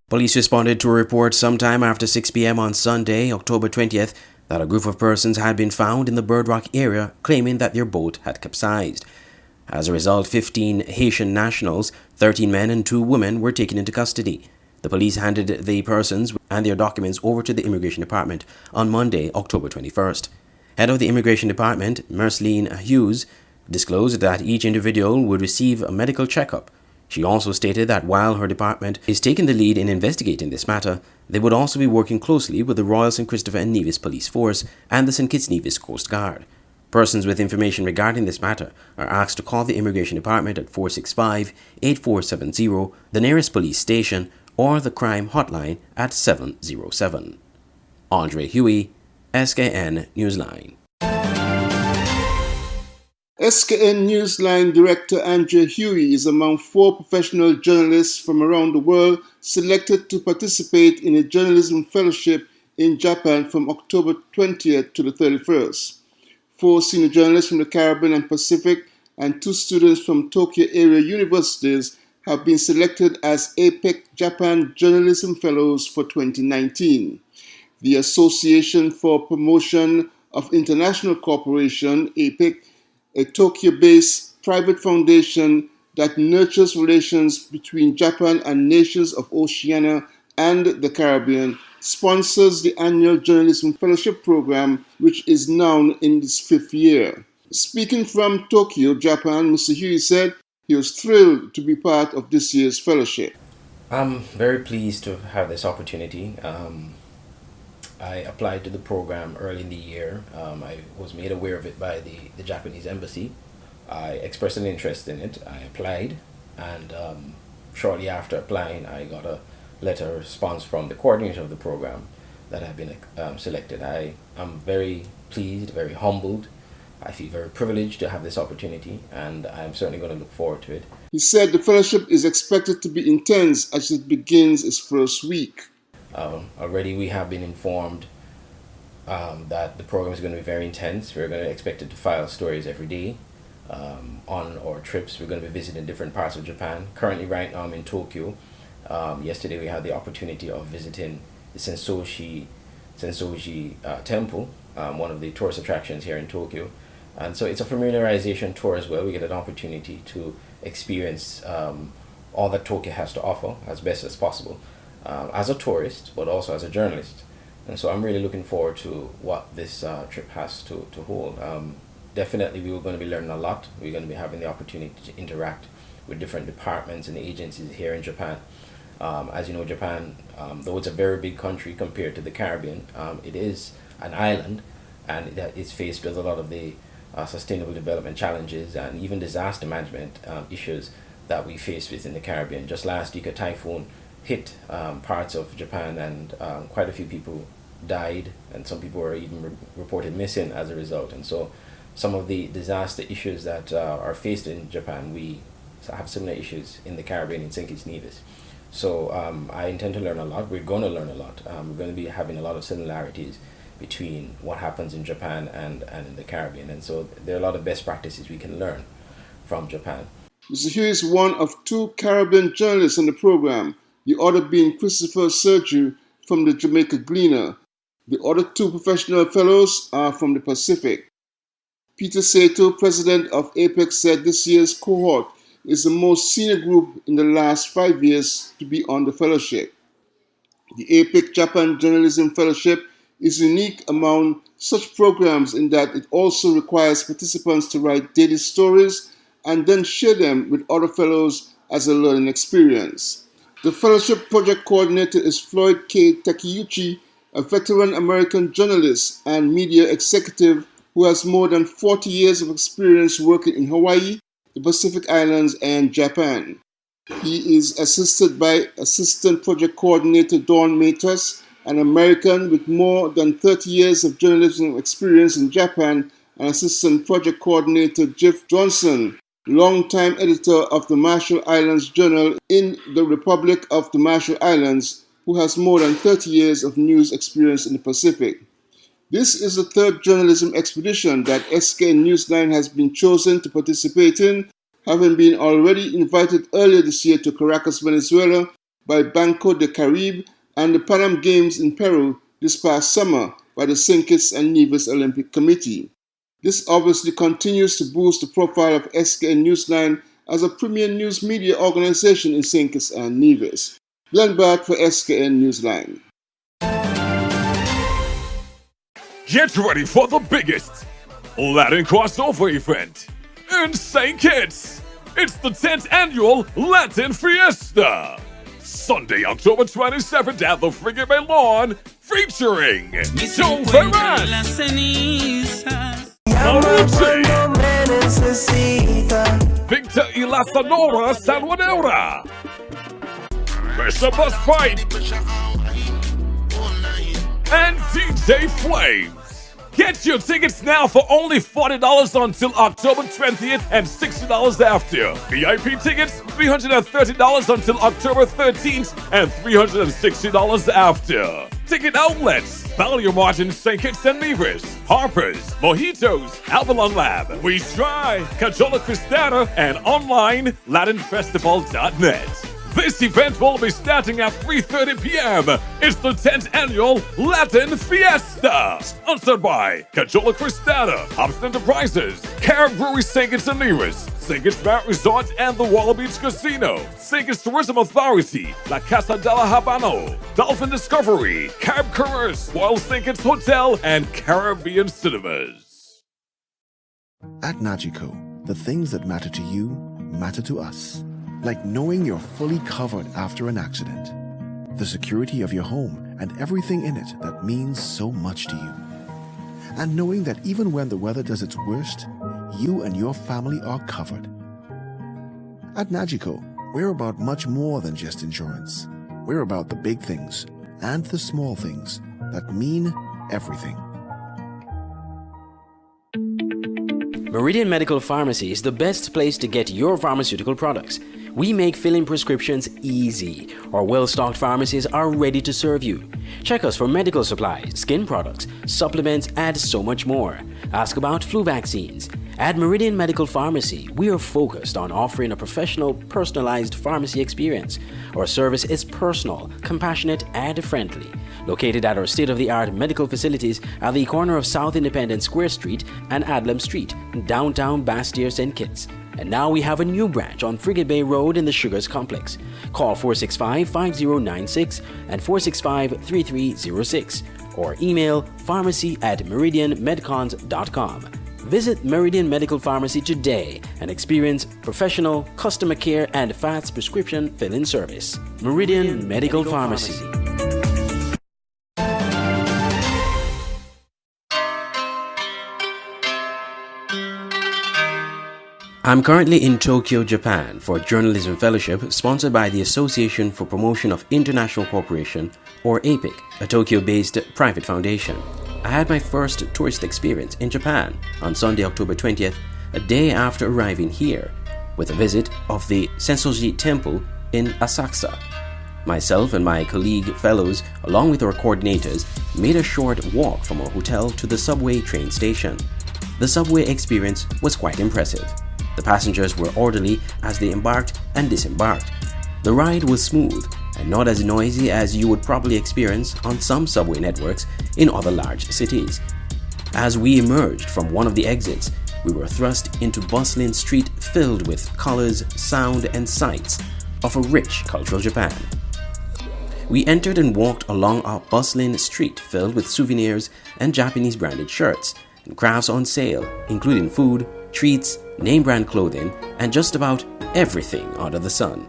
Police responded to a report sometime after 6 p.m. on Sunday, October 20th, that a group of persons had been found in the Bird Rock area claiming that their boat had capsized. As a result, 15 Haitian nationals, 13 men and 2 women were taken into custody. The police handed the persons and their documents over to the Immigration Department on Monday, October 21st. Head of the Immigration Department, Merceline Hughes, disclosed that each individual would receive a medical checkup. She also stated that while her department is taking the lead in investigating this matter, they would also be working closely with the Royal St. Christopher and Nevis Police Force and the St. Kitts Nevis Coast Guard. Persons with information regarding this matter are asked to call the Immigration Department at 465-8470, the nearest police station, or the crime hotline at 707. Andre Huey, SKN Newsline. SKN Newsline director Andrea Huey is among 4 professional journalists from around the world selected to participate in a journalism fellowship in Japan from October 20th to the 31st. 4 senior journalists from the Caribbean and Pacific and 2 students from Tokyo area universities have been selected as APEC Japan Journalism Fellows for 2019. The Association for Promotion of International Cooperation, APEC, a Tokyo-based private foundation that nurtures relations between Japan and nations of Oceania and the Caribbean, sponsors the annual Journalism Fellowship Program, which is now in its 5th year. Speaking from Tokyo, Japan, Mr. Huey said he was thrilled to be part of this year's fellowship. I'm very pleased to have this opportunity. I applied to the program early in the year. I was made aware of it by the Japanese embassy. I expressed an interest in it. I applied, and shortly after applying, I got a letter response from the coordinator of the program that I've been selected. I am very pleased, very humbled. I feel very privileged to have this opportunity, and I'm certainly going to look forward to it. He said the fellowship is expected to be intense as it begins its first week. Already we have been informed that the program is going to be very intense. We're going to expect it to file stories every day. On our trips, we're going to be visiting different parts of Japan. Currently, right now, I'm in Tokyo. Yesterday, we had the opportunity of visiting the Sensoji Temple, one of the tourist attractions here in Tokyo. And so it's a familiarization tour as well. We get an opportunity to experience all that Tokyo has to offer as best as possible. As a tourist, but also as a journalist. And so I'm really looking forward to what this trip has to hold. Definitely we were going to be learning a lot. We're going to be having the opportunity to interact with different departments and agencies here in Japan. As you know, Japan, though it's a very big country compared to the Caribbean, it is an island, and that is faced with a lot of the sustainable development challenges and even disaster management issues that we face within the Caribbean. Just last week, a typhoon hit parts of Japan, and quite a few people died, and some people were even reported missing as a result. And so some of the disaster issues that are faced in Japan, we have similar issues in the Caribbean, in St. Kitts Nevis. So I intend to learn a lot. We're going to learn a lot. We're going to be having a lot of similarities between what happens in Japan and in the Caribbean. And so there are a lot of best practices we can learn from Japan. Mr. Huey is one of 2 Caribbean journalists on the program, the other being Christopher Sergiu from the Jamaica Gleaner. The other 2 professional fellows are from the Pacific. Peter Sato, president of APEC, said this year's cohort is the most senior group in the last 5 years to be on the fellowship. The APEC Japan Journalism Fellowship is unique among such programs in that it also requires participants to write daily stories and then share them with other fellows as a learning experience. The fellowship project coordinator is Floyd K. Takeuchi, a veteran American journalist and media executive who has more than 40 years of experience working in Hawaii, the Pacific Islands, and Japan. He is assisted by Assistant Project Coordinator Dawn Matus, an American with more than 30 years of journalism experience in Japan, and Assistant Project Coordinator Jeff Johnson, longtime editor of the Marshall Islands Journal in the Republic of the Marshall Islands, who has more than 30 years of news experience in the Pacific. This is the 3rd journalism expedition that SKN Newsline has been chosen to participate in, having been already invited earlier this year to Caracas, Venezuela, by Banco de Caribe and the Pan Am Games in Peru this past summer by the St. Kitts and Nevis Olympic Committee. This obviously continues to boost the profile of SKN Newsline as a premier news media organization in St. Kitts and Nevis. Glenn Bart for SKN Newsline. Get ready for the biggest Latin crossover event in St. Kitts. It's the 10th annual Latin Fiesta. Sunday, October 27th at the Frigate Bay Lawn, featuring Joe Ferran, Victor y la Sonora Salvadora, Mr. Bus Fight, and DJ Flames. Get your tickets now for only $40 until October 20th and $60 after. VIP tickets, $330 until October 13th and $360 after. Ticket outlets, Value Martin, St. Kitts and Nevis, Harper's, Mojitos, Avalon Lab, We Try, Cajola Cristana, and online LatinFestival.net. This event will be starting at 3:30 p.m. It's the 10th annual Latin Fiesta, sponsored by Cajola Cristana, Hobbs Enterprises, Carib Brewery St. Kitts and Nevis, St. Kitts Marriott Resort and the Walla Beach Casino, St. Kitts Tourism Authority, La Casa de la Habano, Dolphin Discovery, Carib Coureurs, Royal St. Kitts Hotel, and Caribbean Cinemas. At Nagico, the things that matter to you matter to us. Like knowing you're fully covered after an accident, the security of your home and everything in it that means so much to you. And knowing that even when the weather does its worst, you and your family are covered. At Nagico, we're about much more than just insurance. We're about the big things and the small things that mean everything. Meridian Medical Pharmacy is the best place to get your pharmaceutical products. We make filling prescriptions easy. Our well-stocked pharmacies are ready to serve you. Check us for medical supplies, skin products, supplements, and so much more. Ask about flu vaccines. At Meridian Medical Pharmacy, we are focused on offering a professional, personalized pharmacy experience. Our service is personal, compassionate, and friendly. Located at our state-of-the-art medical facilities at the corner of South Independence Square Street and Adlam Street, downtown Bastyr, St. Kitts. And now we have a new branch on Frigate Bay Road in the Sugars Complex. Call 465-5096 and 465-3306 or email pharmacy@meridianmedcons.com. Visit Meridian Medical Pharmacy today and experience professional customer care and fast prescription fill-in service. Meridian Medical Pharmacy. I'm currently in Tokyo, Japan for a journalism fellowship sponsored by the Association for Promotion of International Cooperation, or APIC, a Tokyo-based private foundation. I had my first tourist experience in Japan on Sunday, October 20th, a day after arriving here, with a visit of the Sensoji Temple in Asakusa. Myself and my colleague fellows, along with our coordinators, made a short walk from our hotel to the subway train station. The subway experience was quite impressive. The passengers were orderly as they embarked and disembarked. The ride was smooth and not as noisy as you would probably experience on some subway networks in other large cities. As we emerged from one of the exits, we were thrust into bustling street filled with colors, sound, and sights of a rich cultural Japan. We entered and walked along a bustling street filled with souvenirs and Japanese branded shirts and crafts on sale, including food, treats, name brand clothing, and just about everything under the sun.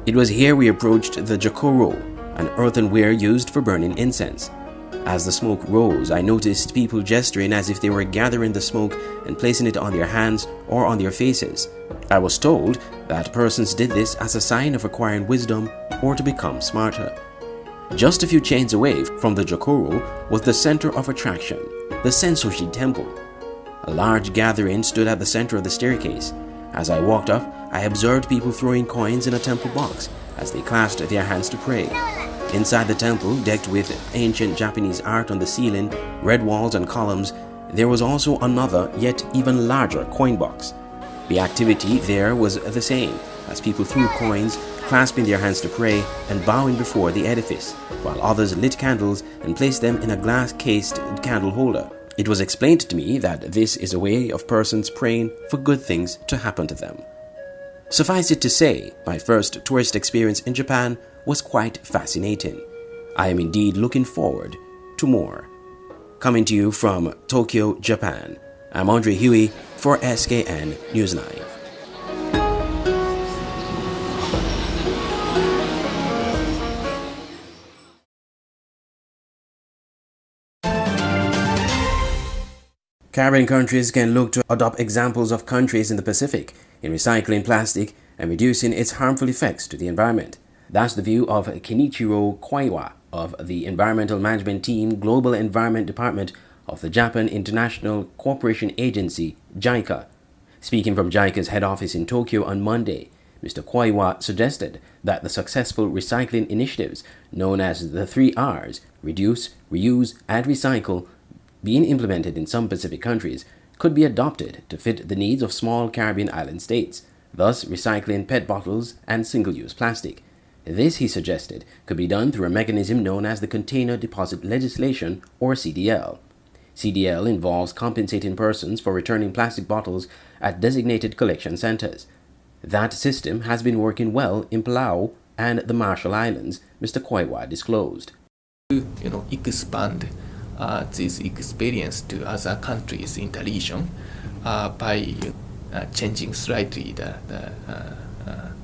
It was here we approached the Jokoro, an earthenware used for burning incense. As the smoke rose, I noticed people gesturing as if they were gathering the smoke and placing it on their hands or on their faces. I was told that persons did this as a sign of acquiring wisdom or to become smarter. Just a few chains away from the Jokoro was the center of attraction, the Sensoji Temple. A large gathering stood at the center of the staircase. As I walked up, I observed people throwing coins in a temple box as they clasped their hands to pray. Inside the temple, decked with ancient Japanese art on the ceiling, red walls and columns, there was also another, yet even larger coin box. The activity there was the same, as people threw coins, clasping their hands to pray and bowing before the edifice, while others lit candles and placed them in a glass-cased candle holder. It was explained to me that this is a way of persons praying for good things to happen to them. Suffice it to say, my first tourist experience in Japan was quite fascinating. I am indeed looking forward to more. Coming to you from Tokyo, Japan, I'm Andre Huey for SKN Newsline. Caribbean countries can look to adopt examples of countries in the Pacific in recycling plastic and reducing its harmful effects to the environment. That's the view of Kenichiro Koiwa of the Environmental Management Team Global Environment Department of the Japan International Cooperation Agency, JICA. Speaking from JICA's head office in Tokyo on Monday, Mr. Koiwa suggested that the successful recycling initiatives known as the 3 R's, reduce, reuse, and recycle, being implemented in some Pacific countries could be adopted to fit the needs of small Caribbean island states, thus recycling PET bottles and single-use plastic. This, he suggested, could be done through a mechanism known as the Container Deposit Legislation, or CDL. CDL involves compensating persons for returning plastic bottles at designated collection centers. That system has been working well in Palau and the Marshall Islands, Mr. Koiwa disclosed. Expand this experience to other countries in the region by changing slightly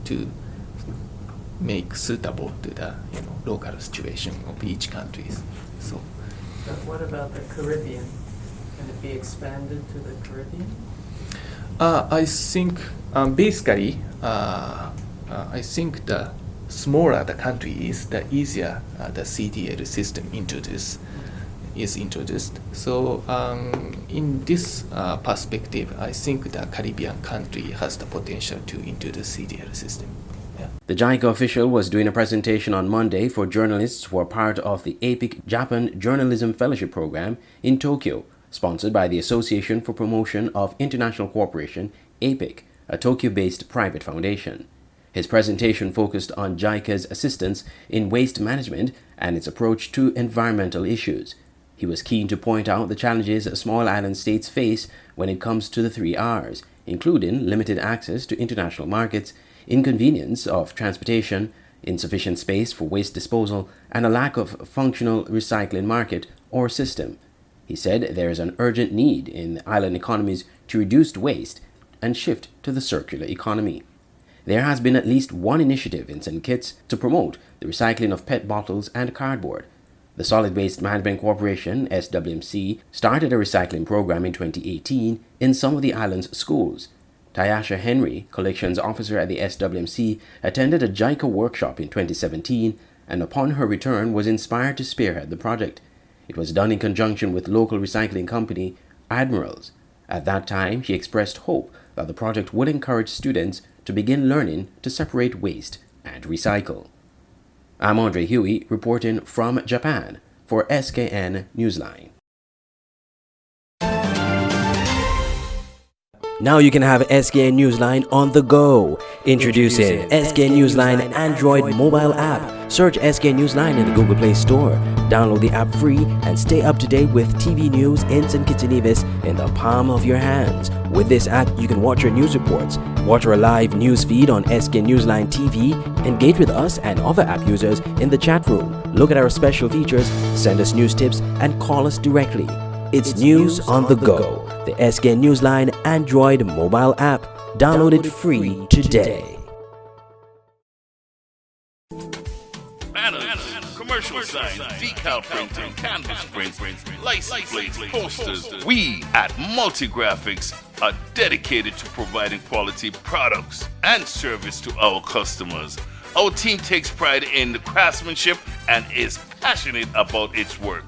to make suitable to the local situation of each country. So, but what about the Caribbean? Can it be expanded to the Caribbean? I think basically, I think the smaller the country is, the easier the CDL system is introduced. So in this perspective, I think the Caribbean country has the potential to introduce CDL system. Yeah. The JICA official was doing a presentation on Monday for journalists who are part of the APIC Japan Journalism Fellowship Program in Tokyo, sponsored by the Association for Promotion of International Cooperation, APIC, a Tokyo-based private foundation. His presentation focused on JICA's assistance in waste management and its approach to environmental issues. He was keen to point out the challenges small island states face when it comes to the 3 R's, including limited access to international markets, inconvenience of transportation, insufficient space for waste disposal, and a lack of functional recycling market or system. He said there is an urgent need in island economies to reduce waste and shift to the circular economy. There has been at least one initiative in St. Kitts to promote the recycling of PET bottles and cardboard. The Solid Waste Management Corporation, SWMC, started a recycling program in 2018 in some of the island's schools. Tyasha Henry, collections officer at the SWMC, attended a JICA workshop in 2017 and upon her return was inspired to spearhead the project. It was done in conjunction with local recycling company Admirals. At that time, she expressed hope that the project would encourage students to begin learning to separate waste and recycle. I'm Andre Huey reporting from Japan for SKN Newsline. Now you can have SKN Newsline on the go. Introducing SKN Newsline Android mobile app. Search SKN Newsline in the Google Play Store. Download the app free and stay up to date with TV news in St. Kitts and Nevis in the palm of your hands. With this app, you can watch our news reports, watch our live news feed on SKN Newsline TV, engage with us and other app users in the chat room, look at our special features, send us news tips, and call us directly. It's news on the go. The SKN Newsline Android mobile app. Download it free today. Banners, commercial signs, decal printing, canvas prints, license plates, posters. We at Multigraphics are dedicated to providing quality products and service to our customers. Our team takes pride in the craftsmanship and is passionate about its work.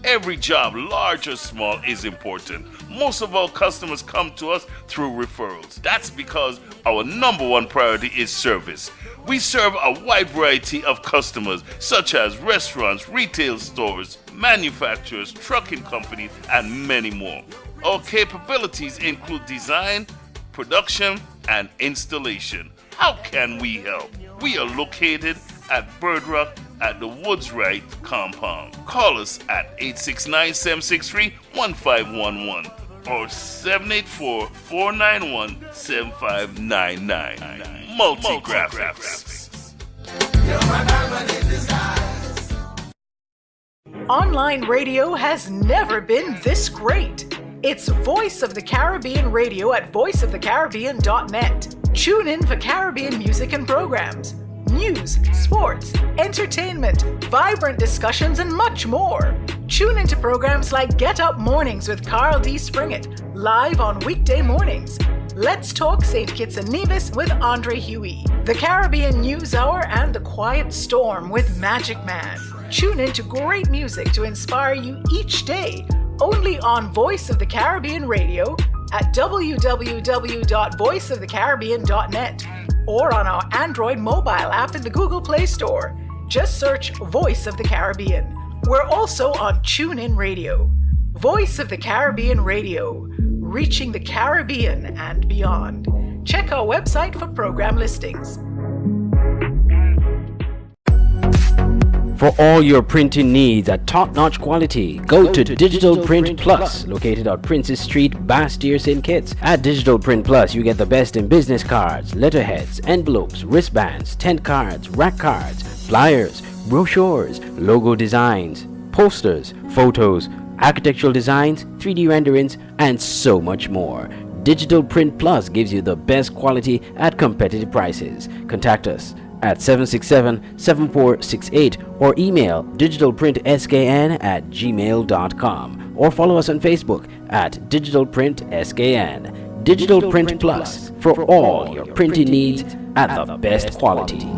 Every job, large or small, is important. Most of our customers come to us through referrals. That's because our number one priority is service. We serve a wide variety of customers, such as restaurants, retail stores, manufacturers, trucking companies, and many more. Our capabilities include design, production, and installation. How can we help? We are located at Bird Rock at the Woods Right compound. Call us at 869-763-1511 or 784-491-7599. Multi-Graphics. Online radio has never been this great. It's Voice of the Caribbean Radio at voiceofthecaribbean.net. Tune in for Caribbean music and programs, news, sports, entertainment, vibrant discussions, and much more. Tune into programs like Get Up Mornings with Carl D. Springett, live on weekday mornings. Let's Talk St. Kitts and Nevis with Andre Huey. The Caribbean News Hour and The Quiet Storm with Magic Man. Tune in to great music to inspire you each day, only on Voice of the Caribbean Radio at www.voiceofthecaribbean.net or on our Android mobile app in the Google Play Store. Just search Voice of the Caribbean. We're also on TuneIn Radio. Voice of the Caribbean Radio, reaching the Caribbean and beyond. Check our website for program listings. For all your printing needs at top-notch quality, go to Digital Print Plus, located on Princess Street, Bastyr, St. Kitts. At Digital Print Plus, you get the best in business cards, letterheads, envelopes, wristbands, tent cards, rack cards, flyers, brochures, logo designs, posters, photos, architectural designs, 3D renderings, and so much more. Digital Print Plus gives you the best quality at competitive prices. Contact us at 767-7468 or email digitalprintskn@gmail.com or follow us on Facebook at digitalprintskn. Digital Print Plus, for all your printing needs at the best quality.